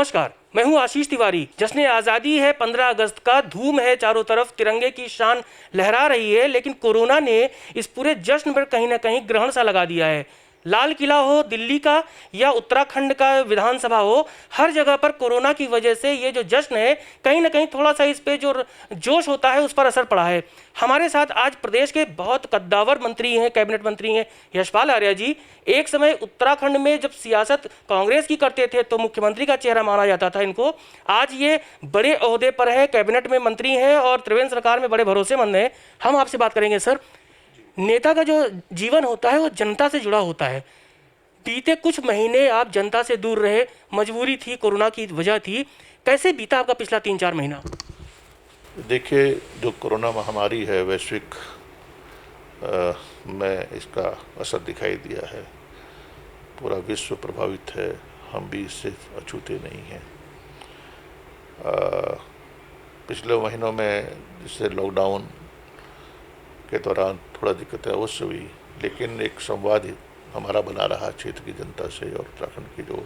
नमस्कार, मैं हूं आशीष तिवारी। जश्न आज़ादी है 15 अगस्त का, धूम है चारों तरफ, तिरंगे की शान लहरा रही है। लेकिन कोरोना ने इस पूरे जश्न पर कहीं ना कहीं ग्रहण सा लगा दिया है। लाल किला हो दिल्ली का या उत्तराखंड का विधानसभा हो, हर जगह पर कोरोना की वजह से ये जो जश्न है, कहीं ना कहीं थोड़ा सा इस पे जो जोश होता है उस पर असर पड़ा है। हमारे साथ आज प्रदेश के बहुत कद्दावर मंत्री हैं, कैबिनेट मंत्री हैं यशपाल आर्या जी। एक समय उत्तराखंड में जब सियासत कांग्रेस की करते थे तो मुख्यमंत्री का चेहरा माना जाता था इनको। आज ये बड़े ओहदे पर है, कैबिनेट में मंत्री हैं और त्रिवेंद्र सरकार में बड़े भरोसेमंद हैं। हम आपसे बात करेंगे सर, नेता का जो जीवन होता है वो जनता से जुड़ा होता है। बीते कुछ महीने आप जनता से दूर रहे, मजबूरी थी, कोरोना की वजह थी। कैसे बीता आपका पिछला 3-4 महीना? देखिए, जो कोरोना महामारी है वैश्विक में इसका असर दिखाई दिया है। पूरा विश्व प्रभावित है, हम भी इससे अछूते नहीं हैं। पिछले महीनों में जिससे लॉकडाउन के दौरान थोड़ा दिक्कतें अवश्य हुई, लेकिन एक संवाद हमारा बना रहा क्षेत्र की जनता से और उत्तराखंड की जो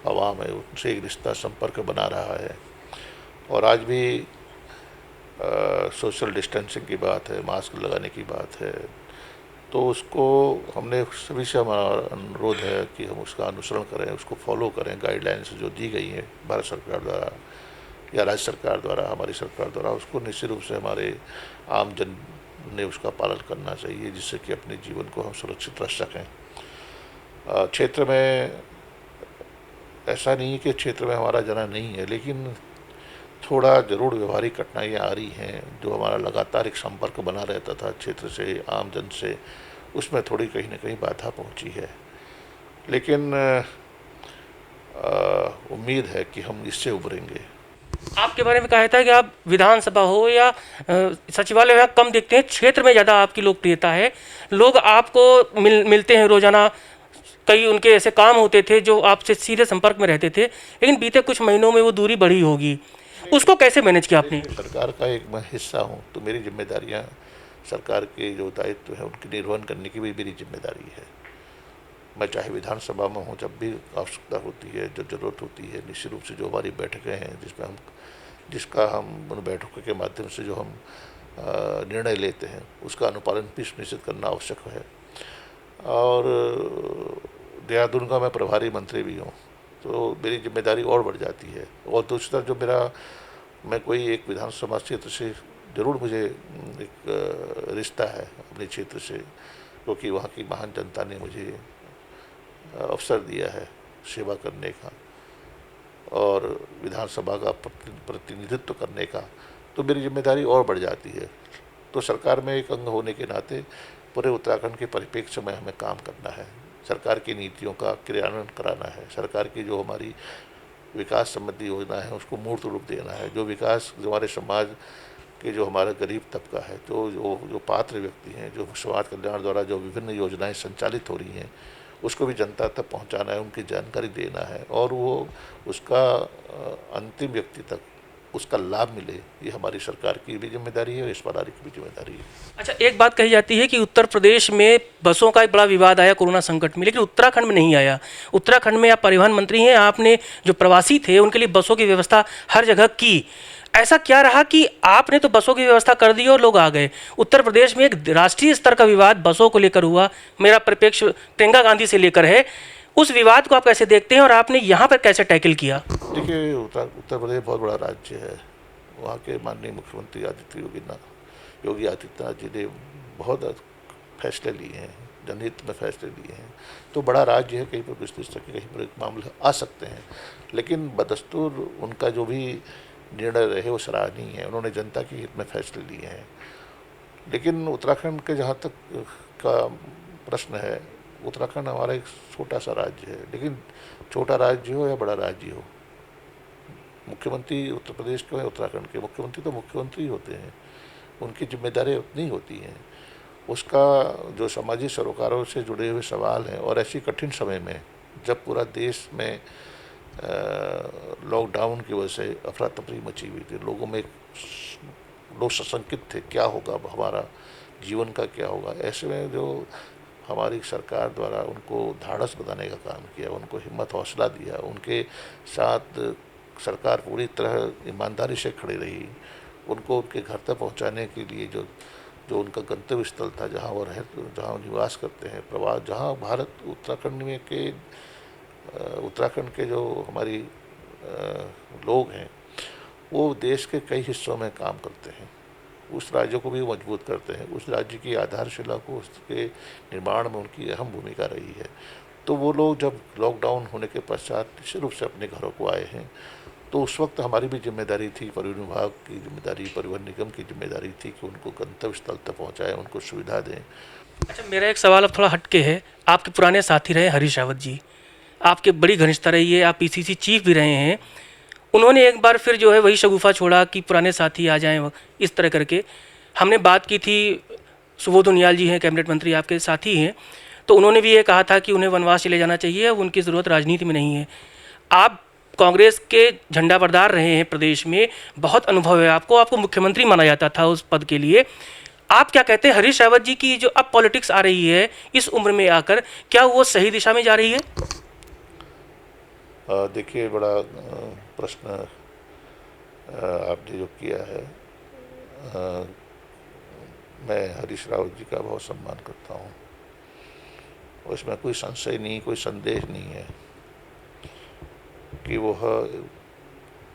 आवाम है उनसे एक रिश्ता संपर्क बना रहा है। और आज भी सोशल डिस्टेंसिंग की बात है, मास्क लगाने की बात है, तो उसको हमने सभी से हमारा अनुरोध है कि हम उसका अनुसरण करें, उसको फॉलो करें। गाइडलाइंस जो दी गई हैं भारत सरकार द्वारा या राज्य सरकार द्वारा, हमारी सरकार द्वारा, उसको निश्चित रूप से हमारे आम जन ने उसका पालन करना चाहिए, जिससे कि अपने जीवन को हम सुरक्षित रख सकें। क्षेत्र में ऐसा नहीं है कि क्षेत्र में हमारा जाना नहीं है, लेकिन थोड़ा ज़रूर व्यवहारिक कठिनाइयाँ आ रही हैं। जो हमारा लगातार एक संपर्क बना रहता था क्षेत्र से, आम जन से, उसमें थोड़ी कहीं ना कहीं बाधा पहुंची है। लेकिन उम्मीद है कि हम इससे उभरेंगे। आपके बारे में कहा था कि आप विधानसभा हो या सचिवालय में कम दिखते हैं, क्षेत्र में ज़्यादा आपकी लोकप्रियता है। लोग आपको मिलते हैं रोजाना। कई उनके ऐसे काम होते थे जो आपसे सीधे संपर्क में रहते थे, लेकिन बीते कुछ महीनों में वो दूरी बढ़ी होगी। उसको कैसे मैनेज किया आपने? सरकार का एक मैं हिस्सा हूँ, तो मेरी जिम्मेदारियाँ, सरकार के जो दायित्व है उनकी निर्वहन करने की भी मेरी जिम्मेदारी है। मैं चाहे विधानसभा में हूँ, जब भी आवश्यकता होती है, जब जरूरत होती है, निश्चित रूप से जो हमारी बैठकें हैं जिसका हम उन बैठकों के माध्यम से जो हम निर्णय लेते हैं उसका अनुपालन भी सुनिश्चित करना आवश्यक है। और देहरादून का मैं प्रभारी मंत्री भी हूँ, तो मेरी जिम्मेदारी और बढ़ जाती है। और दूसरी तरफ जो मैं कोई एक विधानसभा क्षेत्र से ज़रूर मुझे एक रिश्ता है अपने क्षेत्र से, क्योंकि वहाँ की महान जनता ने मुझे अवसर दिया है सेवा करने का और विधानसभा का प्रतिनिधित्व करने का, तो मेरी जिम्मेदारी और बढ़ जाती है। तो सरकार में एक अंग होने के नाते पूरे उत्तराखंड के परिप्रेक्ष्य में हमें काम करना है, सरकार की नीतियों का क्रियान्वयन कराना है, सरकार की जो हमारी विकास संबंधी योजना है उसको मूर्त रूप देना है। जो विकास जो हमारे समाज के जो हमारा गरीब तबका है, तो जो पात्र व्यक्ति हैं, जो समाज कल्याण द्वारा जो विभिन्न योजनाएं संचालित हो रही हैं, उसको भी जनता तक पहुंचाना है, उनकी जानकारी देना है और वो उसका अंतिम व्यक्ति तक उसका लाभ मिले। ये हमारी सरकार की भी जिम्मेदारी है और इस पर की भी जिम्मेदारी है। अच्छा, एक बात कही जाती है कि उत्तर प्रदेश में बसों का एक बड़ा विवाद आया कोरोना संकट में, लेकिन उत्तराखंड में नहीं आया। उत्तराखंड में आप परिवहन मंत्री हैं, आपने जो प्रवासी थे उनके लिए बसों की व्यवस्था हर जगह की। ऐसा क्या रहा कि आपने तो बसों की व्यवस्था कर दी और लोग आ गए? उत्तर प्रदेश में एक राष्ट्रीय स्तर का विवाद बसों को लेकर हुआ, मेरा परिप्रेक्ष्य प्रियंका गांधी से लेकर है। उस विवाद को आप कैसे देखते हैं और आपने यहाँ पर कैसे टैकल किया? देखिए, उत्तर प्रदेश बहुत बड़ा राज्य है। वहाँ के माननीय मुख्यमंत्री योगी आदित्यनाथ जी ने बहुत फैसले लिए हैं, जनहित में फैसले लिए हैं। तो बड़ा राज्य है, कहीं पर विस्तृत सके, कहीं पर एक मामले आ सकते हैं, लेकिन बदस्तूर उनका जो भी निर्णय रहे वो सराहनीय है। उन्होंने जनता के हित में फैसले लिए हैं। लेकिन उत्तराखंड के जहाँ तक का प्रश्न है, उत्तराखंड हमारा एक छोटा सा राज्य है, लेकिन छोटा राज्य हो या बड़ा राज्य हो, मुख्यमंत्री उत्तर प्रदेश के, उत्तराखंड के मुख्यमंत्री तो मुख्यमंत्री होते हैं, उनकी जिम्मेदारी उतनी होती हैं। उसका जो सामाजिक सरोकारों से जुड़े हुए सवाल हैं, और ऐसी कठिन समय में जब पूरा देश में लॉकडाउन की वजह से अफरा तफरी मची हुई थी, लोग सशंकित थे, क्या होगा, हमारा जीवन का क्या होगा। ऐसे में जो हमारी सरकार द्वारा उनको ढाढ़स बताने का काम किया, उनको हिम्मत हौसला दिया, उनके साथ सरकार पूरी तरह ईमानदारी से खड़ी रही, उनको उनके घर तक पहुंचाने के लिए जो जो उनका गंतव्य स्थल था, जहां वो रह जहां वो निवास करते हैं, प्रवास, जहां भारत उत्तराखंड के जो हमारी लोग हैं वो देश के कई हिस्सों में काम करते हैं, उस राज्य को भी मजबूत करते हैं, उस राज्य की आधारशिला को, उसके निर्माण में उनकी अहम भूमिका रही है। तो वो लोग जब लॉकडाउन होने के पश्चात निश्चित रूप से अपने घरों को आए हैं, तो उस वक्त हमारी भी जिम्मेदारी थी, परिवहन विभाग की जिम्मेदारी, परिवहन निगम की जिम्मेदारी थी कि उनको गंतव्य स्थल तक पहुँचाएँ, उनको सुविधा दें। अच्छा, मेरा एक सवाल अब थोड़ा हटके है। आपके पुराने साथी रहे हरीश रावत जी, आपके बड़ी घनिष्ठता रही है, आप पीसीसी चीफ भी रहे हैं। उन्होंने एक बार फिर जो है वही शगुफा छोड़ा कि पुराने साथी आ जाएं, इस तरह करके। हमने बात की थी, सुबोध उनियाल जी हैं, कैबिनेट मंत्री आपके साथी हैं, तो उन्होंने भी ये कहा था कि उन्हें वनवास चले जाना चाहिए, अब उनकी ज़रूरत राजनीति में नहीं है। आप कांग्रेस के झंडा बरदार रहे हैं प्रदेश में, बहुत अनुभव है आपको, आपको मुख्यमंत्री माना जाता था उस पद के लिए। आप क्या कहते हैं, हरीश रावत जी की जो अब पॉलिटिक्स आ रही है इस उम्र में आकर, क्या वो सही दिशा में जा रही है? देखिए, बड़ा प्रश्न आपने जो किया है। मैं हरीश रावत जी का बहुत सम्मान करता हूँ, उसमें कोई संशय नहीं, कोई संदेह नहीं है कि वह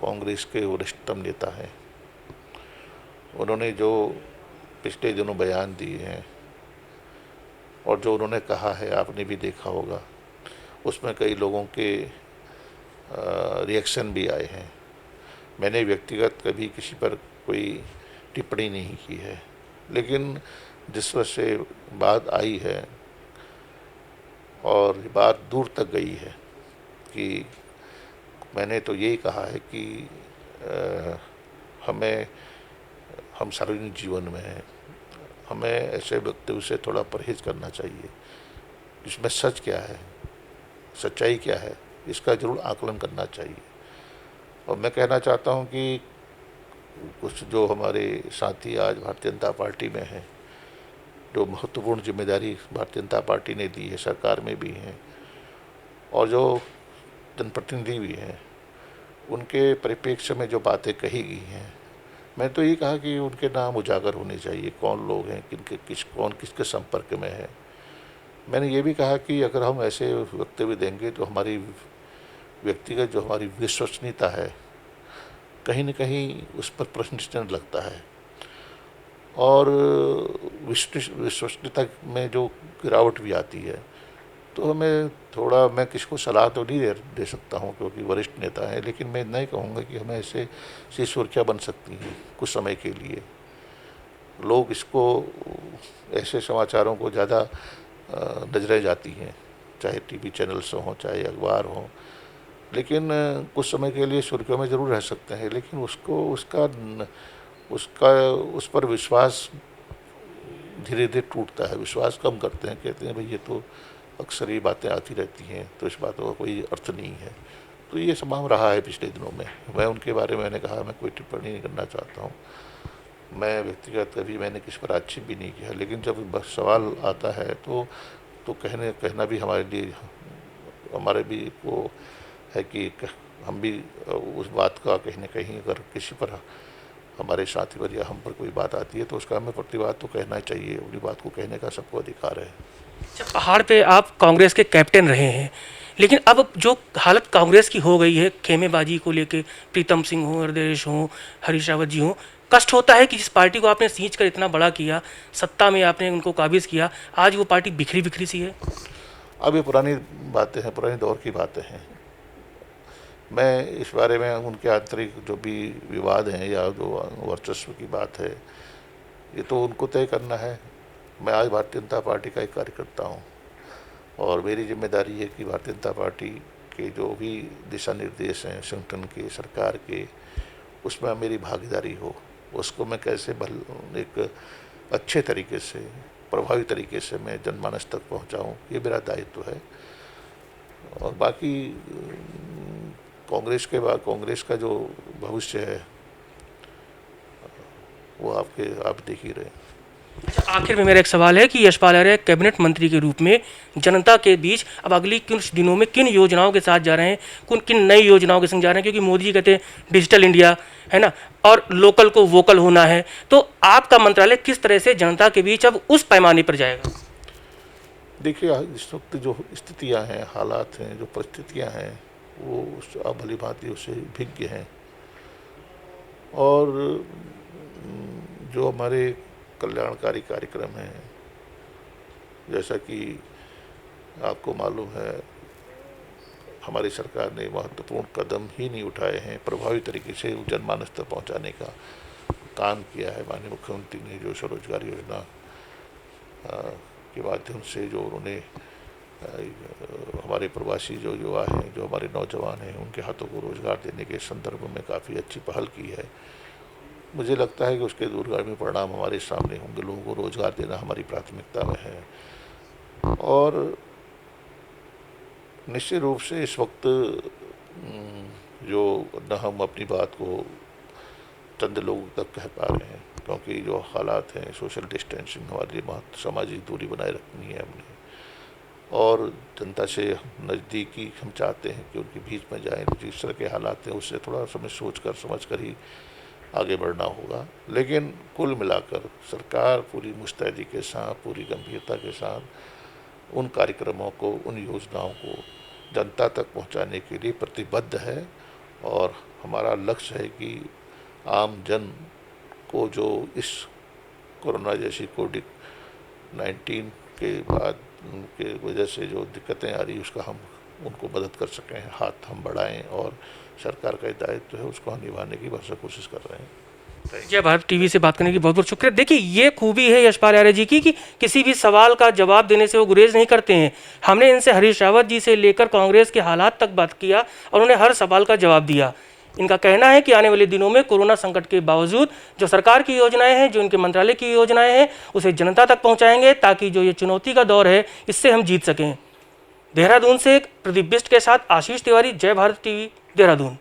कांग्रेस के वरिष्ठतम नेता हैं। उन्होंने जो पिछले दिनों बयान दिए हैं और जो उन्होंने कहा है, आपने भी देखा होगा, उसमें कई लोगों के रिएक्शन भी आए हैं। मैंने व्यक्तिगत कभी किसी पर कोई टिप्पणी नहीं की है, लेकिन जिस वजह से बात आई है और बात दूर तक गई है कि मैंने तो यही कहा है कि हम सार्वजनिक जीवन में हैं, हमें ऐसे वक्तव्य से थोड़ा परहेज करना चाहिए। इसमें सच क्या है, सच्चाई क्या है, इसका जरूर आकलन करना चाहिए। और मैं कहना चाहता हूं कि कुछ जो हमारे साथी आज भारतीय जनता पार्टी में हैं, जो महत्वपूर्ण जिम्मेदारी भारतीय जनता पार्टी ने दी है, सरकार में भी हैं और जो जनप्रतिनिधि भी हैं, उनके परिप्रेक्ष्य में जो बातें कही गई हैं, मैं तो ये कहा कि उनके नाम उजागर होने चाहिए, कौन लोग हैं, कौन किसके संपर्क में है। मैंने ये भी कहा कि अगर हम ऐसे वक्तव्य देंगे तो हमारी व्यक्तिगत जो हमारी विश्वसनीयता है, कहीं न कहीं उस पर प्रश्न चिन्ह लगता है और विश्वसनीयता में जो गिरावट भी आती है। तो हमें थोड़ा, मैं किसको सलाह तो नहीं दे सकता हूँ क्योंकि वरिष्ठ नेता है, लेकिन मैं इतना ही कहूँगा कि हमें ऐसे सुर्खियाँ बन सकती हैं कुछ समय के लिए। लोग इसको, ऐसे समाचारों को ज़्यादा नजरें जाती हैं, चाहे टीवी चैनल्स हों, चाहे अखबार हों, लेकिन कुछ समय के लिए सुर्खियों में ज़रूर रह सकते हैं, लेकिन उस पर विश्वास धीरे धीरे टूटता है, विश्वास कम करते हैं, कहते हैं भाई ये तो अक्सर ये बातें आती रहती हैं, तो इस बातों का कोई अर्थ नहीं है। तो ये तमाम रहा है पिछले दिनों में। मैं उनके बारे में, मैंने कहा, मैं कोई टिप्पणी नहीं करना चाहता हूँ। मैं व्यक्तिगत कभी मैंने किसी पर आक्षेप भी नहीं किया, लेकिन जब बस सवाल आता है तो कहना भी हमारे लिए, हमारे भी वो है कि हम भी उस बात का कहीं न कहीं, अगर किसी पर, हमारे साथी पर या हम पर कोई बात आती है तो उसका हमें प्रतिवाद तो कहना चाहिए, अपनी बात को कहने का सबको अधिकार है। अच्छा, पहाड़ पे आप कांग्रेस के कैप्टन रहे हैं, लेकिन अब जो हालत कांग्रेस की हो गई है खेमेबाजी को लेके, प्रीतम सिंह हो, हृदयेश हो, हरीश रावत जी हो, कष्ट होता है कि जिस पार्टी को आपने सींच कर इतना बड़ा किया, सत्ता में आपने उनको काबिज किया, आज वो पार्टी बिखरी बिखरी सी है। अब ये पुरानी बातें हैं, पुराने दौर की बातें हैं। मैं इस बारे में, उनके आंतरिक जो भी विवाद हैं या जो वर्चस्व की बात है, ये तो उनको तय करना है। मैं आज भारतीय जनता पार्टी का एक कार्यकर्ता हूँ और मेरी जिम्मेदारी है कि भारतीय जनता पार्टी के जो भी दिशा निर्देश हैं संगठन के, सरकार के, उसमें मेरी भागीदारी हो, उसको मैं कैसे एक अच्छे तरीके से, प्रभावी तरीके से मैं जनमानस तक पहुँचाऊँ, ये मेरा दायित्व है। और बाकी कांग्रेस का जो भविष्य है वो आप देख ही रहे हैं। अच्छा, आखिर में मेरा एक सवाल है कि यशपाल आर्य कैबिनेट मंत्री के रूप में जनता के बीच अब अगली कुछ दिनों में किन योजनाओं के साथ जा रहे हैं, किन किन नई योजनाओं के संग जा रहे हैं, क्योंकि मोदी जी कहते हैं डिजिटल इंडिया है ना, और लोकल को वोकल होना है, तो आपका मंत्रालय किस तरह से जनता के बीच अब उस पैमाने पर जाएगा? देखिए, इस वक्त जो स्थितियां हैं, हालात हैं, जो परिस्थितियां हैं, वो आप भली भांति उससे भिज्ञ हैं। और जो हमारे कल्याणकारी कार्यक्रम हैं, जैसा कि आपको मालूम है, हमारी सरकार ने महत्वपूर्ण कदम ही नहीं उठाए हैं प्रभावी तरीके से जनमानस तक पहुँचाने का काम किया है। माननीय मुख्यमंत्री ने जो स्वरोजगार योजना के माध्यम से जो उन्होंने हमारे प्रवासी जो युवा हैं, जो हमारे नौजवान हैं, उनके हाथों को रोज़गार देने के संदर्भ में काफ़ी अच्छी पहल की है। मुझे लगता है कि उसके दूरगामी परिणाम हमारे सामने होंगे। लोगों को रोज़गार देना हमारी प्राथमिकता में है। और निश्चित रूप से इस वक्त जो न हम अपनी बात को चंद लोगों तक कह पा रहे हैं, क्योंकि जो हालात हैं, सोशल डिस्टेंसिंग हमारे लिए सामाजिक दूरी बनाए रखनी है हमने, और जनता से नज़दीकी हम चाहते हैं कि उनके बीच में जाएं। जिस तरह के हालात हैं उससे थोड़ा समझ कर ही आगे बढ़ना होगा। लेकिन कुल मिलाकर सरकार पूरी मुस्तैदी के साथ, पूरी गंभीरता के साथ उन कार्यक्रमों को, उन योजनाओं को जनता तक पहुंचाने के लिए प्रतिबद्ध है। और हमारा लक्ष्य है कि आम जन को जो इस कोरोना जैसी कोविड-19 के बाद के वजह से जो दिक्कतें आ रही उसका हम उनको मदद कर सकें, हाथ हम बढ़ाएं, और सरकार का दायित्व है उसको हम निभाने की भरसक कोशिश कर रहे हैं। जय भारत टीवी से बात करने की बहुत बहुत शुक्रिया। देखिए, ये खूबी है यशपाल आर्य जी की कि किसी भी सवाल का जवाब देने से वो गुरेज नहीं करते हैं। हमने इनसे हरीश रावत जी से लेकर कांग्रेस के हालात तक बात किया और उन्होंने हर सवाल का जवाब दिया। इनका कहना है कि आने वाले दिनों में कोरोना संकट के बावजूद जो सरकार की योजनाएं हैं, जो इनके मंत्रालय की योजनाएं हैं, उसे जनता तक पहुंचाएंगे, ताकि जो ये चुनौती का दौर है इससे हम जीत सकें। देहरादून से प्रदीप बिष्ट के साथ आशीष तिवारी, जय भारत टीवी, देहरादून।